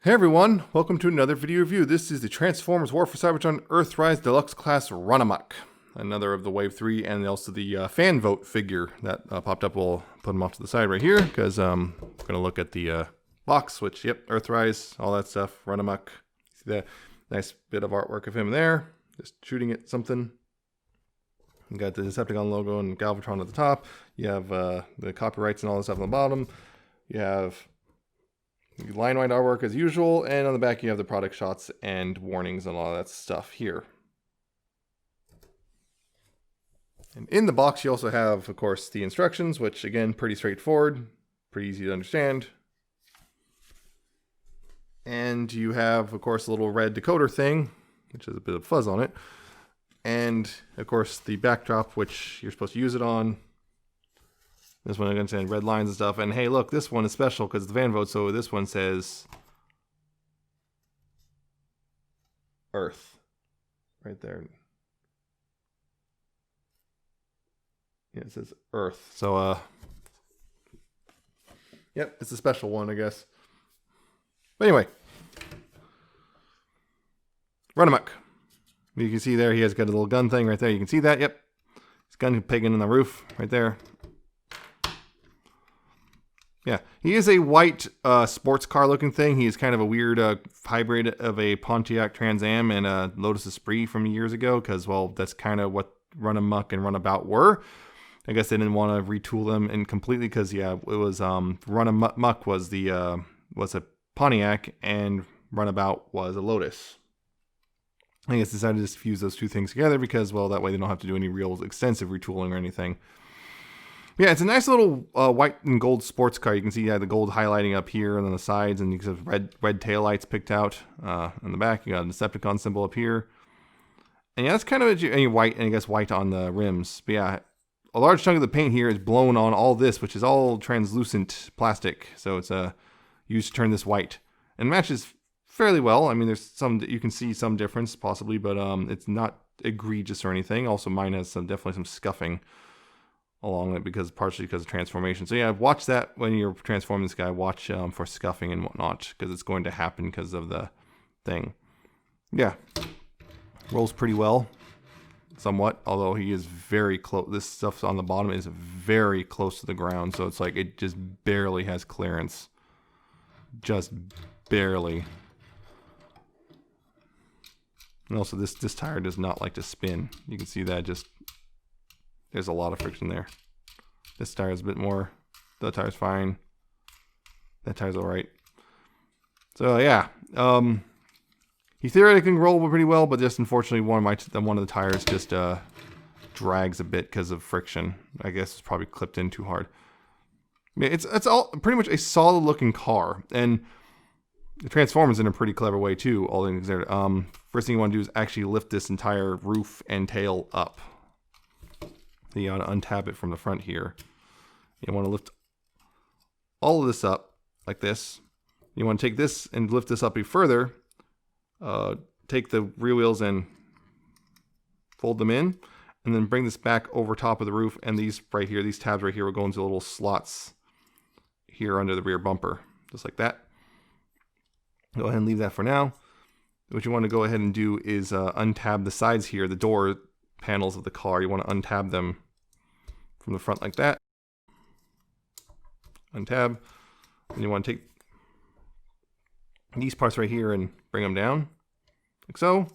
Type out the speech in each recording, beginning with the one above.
Hey everyone, welcome to another video review. This is the Transformers War for Cybertron Earthrise Deluxe Class Runamuck. Another of the Wave 3 and also the fan vote figure that popped up. We'll put them off to the side right here because I'm going to look at the box, which, yep, Earthrise, all that stuff, Runamuck. See that nice bit of artwork of him there, just shooting at something. You got the Decepticon logo and Galvatron at the top. You have the copyrights and all this stuff on the bottom. You have line wide artwork as usual, and on the back you have the product shots and warnings and all that stuff here. And in the box you also have, of course, the instructions, which again, pretty straightforward, pretty easy to understand. And you have, of course, a little red decoder thing, which has a bit of fuzz on it. And, of course, the backdrop, which you're supposed to use it on. This one, I'm going to send red lines and stuff. And hey, look, this one is special because it's the fan vote. So this one says Earth right there. Yeah, it says Earth. So, yep, it's a special one, I guess. But anyway, Runamuck. You can see there, he has got a little gun thing right there. You can see that, yep. His gun pegging on the roof right there. Yeah, he is a white sports car looking thing. He is kind of a weird hybrid of a Pontiac Trans Am and a Lotus Esprit from years ago because, well, that's kind of what Runamuck and Runabout were. I guess they didn't want to retool them in completely because, yeah, it was Runamuck was a Pontiac and Runabout was a Lotus. I guess decided to just fuse those two things together because, well, that way they don't have to do any real extensive retooling or anything. Yeah, it's a nice little white and gold sports car. You can see the gold highlighting up here and on the sides, and you can see red taillights picked out on the back. You got a Decepticon symbol up here. And yeah, that's kind of a white, and I guess white on the rims. But yeah, a large chunk of the paint here is blown on all this, which is all translucent plastic. So it's used to turn this white. And matches fairly well. I mean, there's some, you can see some difference possibly, but it's not egregious or anything. Also, mine has definitely some scuffing along it partially because of transformation. So yeah, watch that when you're transforming this guy. Watch for scuffing and whatnot because it's going to happen because of the thing. Yeah, rolls pretty well, somewhat. Although he is very close. This stuff on the bottom is very close to the ground, so it's like it just barely has clearance, just barely. And also, this tire does not like to spin. You can see that just. There's a lot of friction there. This tire is a bit more. The tire's fine. That tire's alright. So yeah, he theoretically can roll pretty well, but just unfortunately one of the tires just drags a bit because of friction. I guess it's probably clipped in too hard. I mean, it's all pretty much a solid looking car, and the Transformers in a pretty clever way too. All things there. First thing you want to do is actually lift this entire roof and tail up. You want to untab it from the front here. You want to lift all of this up like this. You want to take this and lift this up even further. Take the rear wheels and fold them in, and then bring this back over top of the roof. And these right here, these tabs right here, will go into little slots here under the rear bumper, just like that. Go ahead and leave that for now. What you want to go ahead and do is untab the sides here, the door panels of the car. You want to untab them from the front like that. Untab. And you want to take these parts right here and bring them down, like so.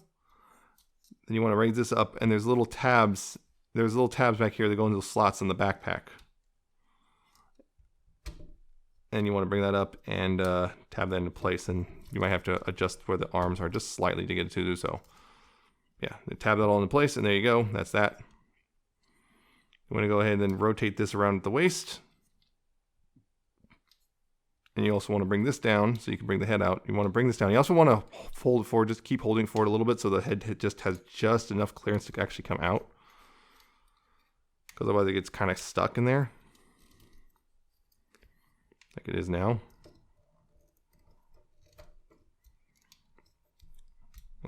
Then you want to raise this up, and there's little tabs. There's little tabs back here that go into the slots in the backpack. And you want to bring that up and tab that into place, and you might have to adjust where the arms are just slightly to get it to do so. Yeah, tab that all into place, and there you go. That's that. You want to go ahead and then rotate this around at the waist. And you also want to bring this down so you can bring the head out. You want to bring this down. You also want to fold it forward, just keep holding forward a little bit so the head just has just enough clearance to actually come out. Because otherwise it gets kind of stuck in there. Like it is now.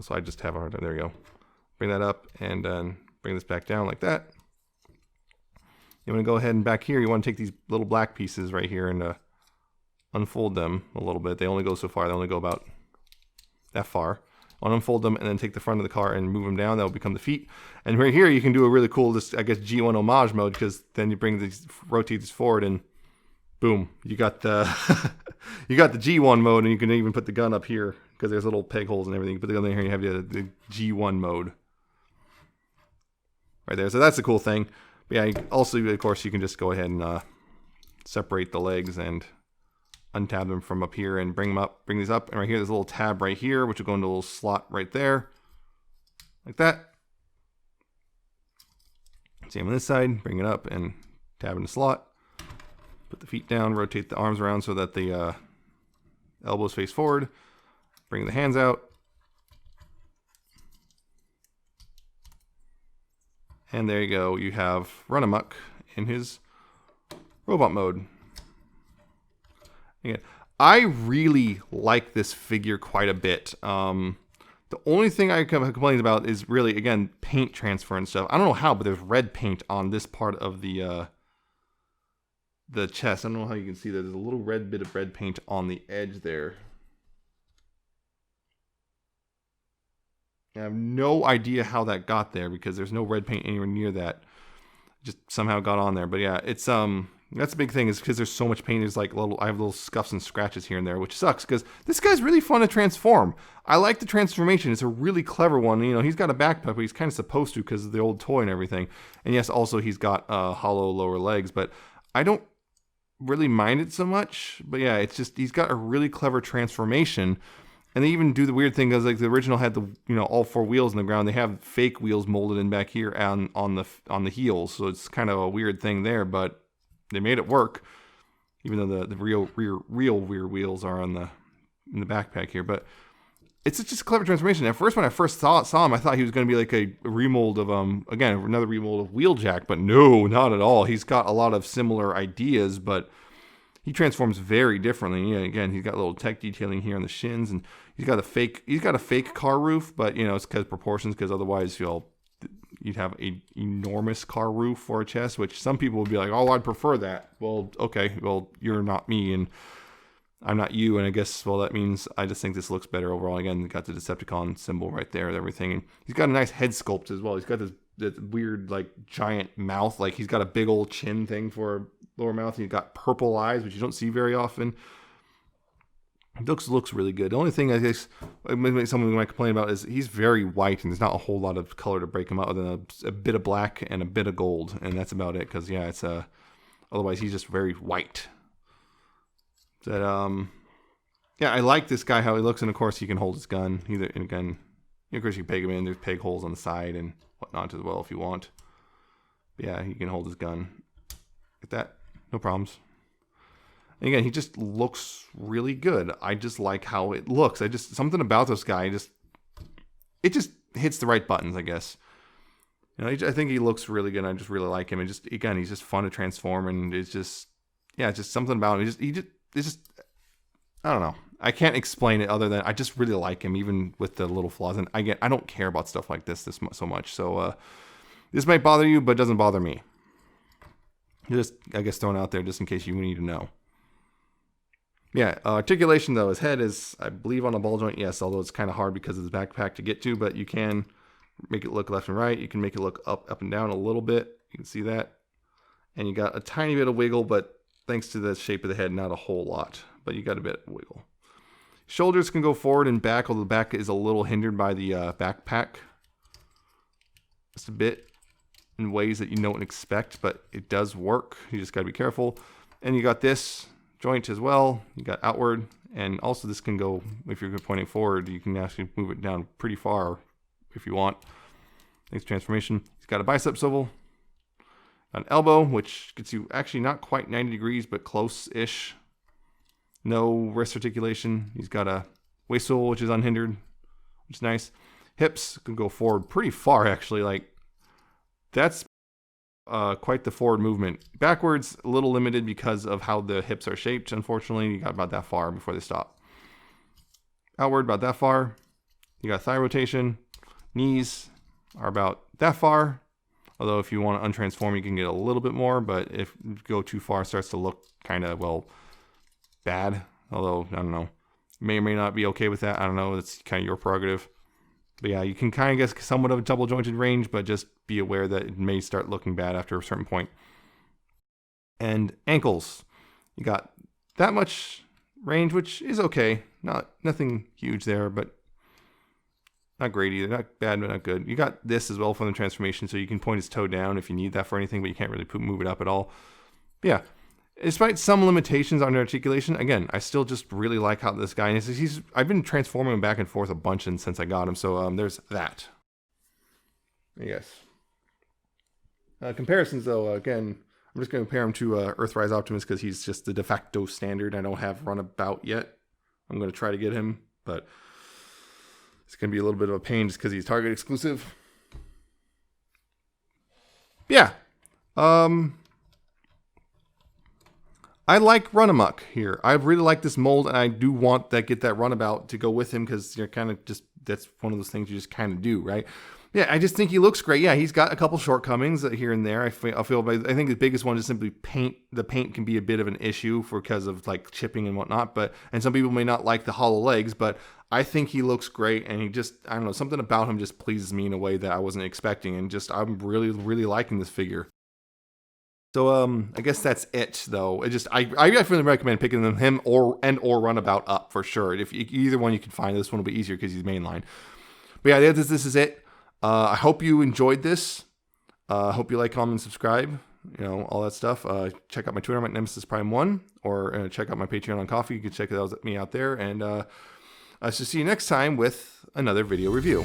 So I just have a hard time. There we go. Bring that up and then bring this back down like that. You want to go ahead and back here, you want to take these little black pieces right here and unfold them a little bit. They only go so far. They only go about that far. Unfold them and then take the front of the car and move them down. That will become the feet. And right here, you can do a really cool, I guess, G1 homage mode, because then you bring these, rotate these forward, and boom, you got the you got the G1 mode, and you can even put the gun up here because there's little peg holes and everything. You put the gun in here, you have the G1 mode right there. So that's a cool thing. But yeah, also, of course, you can just go ahead and separate the legs and untab them from up here and bring these up. And right here, there's a little tab right here, which will go into a little slot right there, like that. Same on this side, bring it up and tab in the slot. Put the feet down, rotate the arms around so that the elbows face forward. Bring the hands out. And there you go. You have Runamuck in his robot mode. Again, I really like this figure quite a bit. The only thing I complain about is really, again, paint transfer and stuff. I don't know how, but there's red paint on this part of the chest. I don't know how you can see that. There's a little red bit of red paint on the edge there. I have no idea how that got there because there's no red paint anywhere near that. Just somehow got on there. But yeah, it's that's the big thing, is because there's so much paint. There's like I have little scuffs and scratches here and there, which sucks because this guy's really fun to transform. I like the transformation. It's a really clever one. You know, he's got a backpack, but he's kind of supposed to because of the old toy and everything. And yes, also he's got hollow lower legs, but I don't really mind it so much. But yeah, it's just he's got a really clever transformation. And they even do the weird thing, because like the original had the, you know, all four wheels in the ground. They have fake wheels molded in back here on the heels, so it's kind of a weird thing there, but they made it work, even though the real rear wheels are in the backpack here. But it's just a clever transformation. At first, when I first saw him, I thought he was going to be like a remold of again, another remold of Wheeljack, but no, not at all. He's got a lot of similar ideas, but he transforms very differently. Yeah, again, he's got a little tech detailing here on the shins, and he's got a fake car roof, but you know, it's because proportions, because otherwise you'd have an enormous car roof for a chest, which some people would be like, oh, I'd prefer that. Well, okay, well, you're not me, and I'm not you, and I guess, well, that means I just think this looks better overall. Again, got the Decepticon symbol right there and everything, and he's got a nice head sculpt as well. He's got this weird, like, giant mouth, like he's got a big old chin thing for a lower mouth, and he's got purple eyes, which you don't see very often. Looks really good. The only thing I guess someone might complain about is he's very white, and there's not a whole lot of color to break him out, other than a bit of black and a bit of gold, and that's about it. Because yeah, it's otherwise he's just very white. That yeah, I like this guy, how he looks, and of course he can hold his gun. And again, of course you can peg him in. There's peg holes on the side and whatnot as well if you want. But yeah, he can hold his gun. Get that? No problems. And again, he just looks really good. I just like how it looks. Something about this guy, it just hits the right buttons, I guess. You know, I think he looks really good. I just really like him. And just, again, he's just fun to transform, and it's just, yeah, it's just something about him. It's just, I don't know. I can't explain it other than I just really like him, even with the little flaws. And I don't care about stuff like this so much. So this might bother you, but it doesn't bother me. Just, I guess, thrown out there just in case you need to know. Yeah, articulation, though. His head is, I believe, on a ball joint, yes, although it's kind of hard because of the backpack to get to, but you can make it look left and right. You can make it look up and down a little bit. You can see that. And you got a tiny bit of wiggle, but thanks to the shape of the head, not a whole lot. But you got a bit of wiggle. Shoulders can go forward and back, although the back is a little hindered by the backpack. Just a bit in ways that you don't expect, but it does work. You just got to be careful. And you got this joint as well. You got outward, and also this can go, if you're pointing forward, you can actually move it down pretty far if you want. Thanks to transformation. He's got a bicep swivel, an elbow, which gets you actually not quite 90 degrees, but close-ish. No wrist articulation. He's got a waist swivel, which is unhindered, which is nice. Hips can go forward pretty far, actually. Like, that's quite the forward movement. Backwards, a little limited because of how the hips are shaped. Unfortunately, you got about that far before they stop. Outward, about that far. You got thigh rotation. Knees are about that far. Although if you want to untransform, you can get a little bit more. But if you go too far, it starts to look kind of, well, a bit too much. So you got to be careful. And again, he's just fun to transform. And it's just, yeah, it's just something about him. It just, it just hits the right buttons, I guess. You know, I think he looks really good. I just like how it looks. And again, he just looks really good. I just like how it looks. bad. Although, I don't know. May or may not be okay with that. I don't know. It's kind of your prerogative. But yeah, you can kind of get somewhat of a double jointed range, but just be aware that it may start looking bad after a certain point. And ankles. You got that much range, which is okay. Nothing huge there, but not great either. Not bad, but not good. You got this as well from the transformation, so you can point his toe down if you need that for anything, but you can't really move it up at all. But yeah, despite some limitations on articulation, again, I still just really like how this guy is. I've been transforming him back and forth a bunch since I got him, so there's that. Yes. Comparisons, though, again, I'm just going to compare him to Earthrise Optimus because he's just the de facto standard. I don't have Runabout yet. I'm going to try to get him, but it's going to be a little bit of a pain just because he's Target exclusive. Yeah. I like Runamuck here. I really like this mold, and I do want get that Runabout to go with him because you're kind of just, that's one of those things you just kind of do, right? Yeah, I just think he looks great. Yeah, he's got a couple shortcomings here and there. I think the biggest one is simply paint. The paint can be a bit of an issue because of like chipping and whatnot. And some people may not like the hollow legs, but I think he looks great. And he just, I don't know, something about him just pleases me in a way that I wasn't expecting. And just, I'm really, really liking this figure. So I guess that's it though. I definitely recommend picking him or Runabout up for sure. If either one you can find, this one will be easier because he's mainline. But yeah, this is it. I hope you enjoyed this. I hope you like, comment, and subscribe. You know, all that stuff. Check out my Twitter, I'm at Nemesis Prime 1, or check out my Patreon on Coffee. You can check me out there. And I shall see you next time with another video review.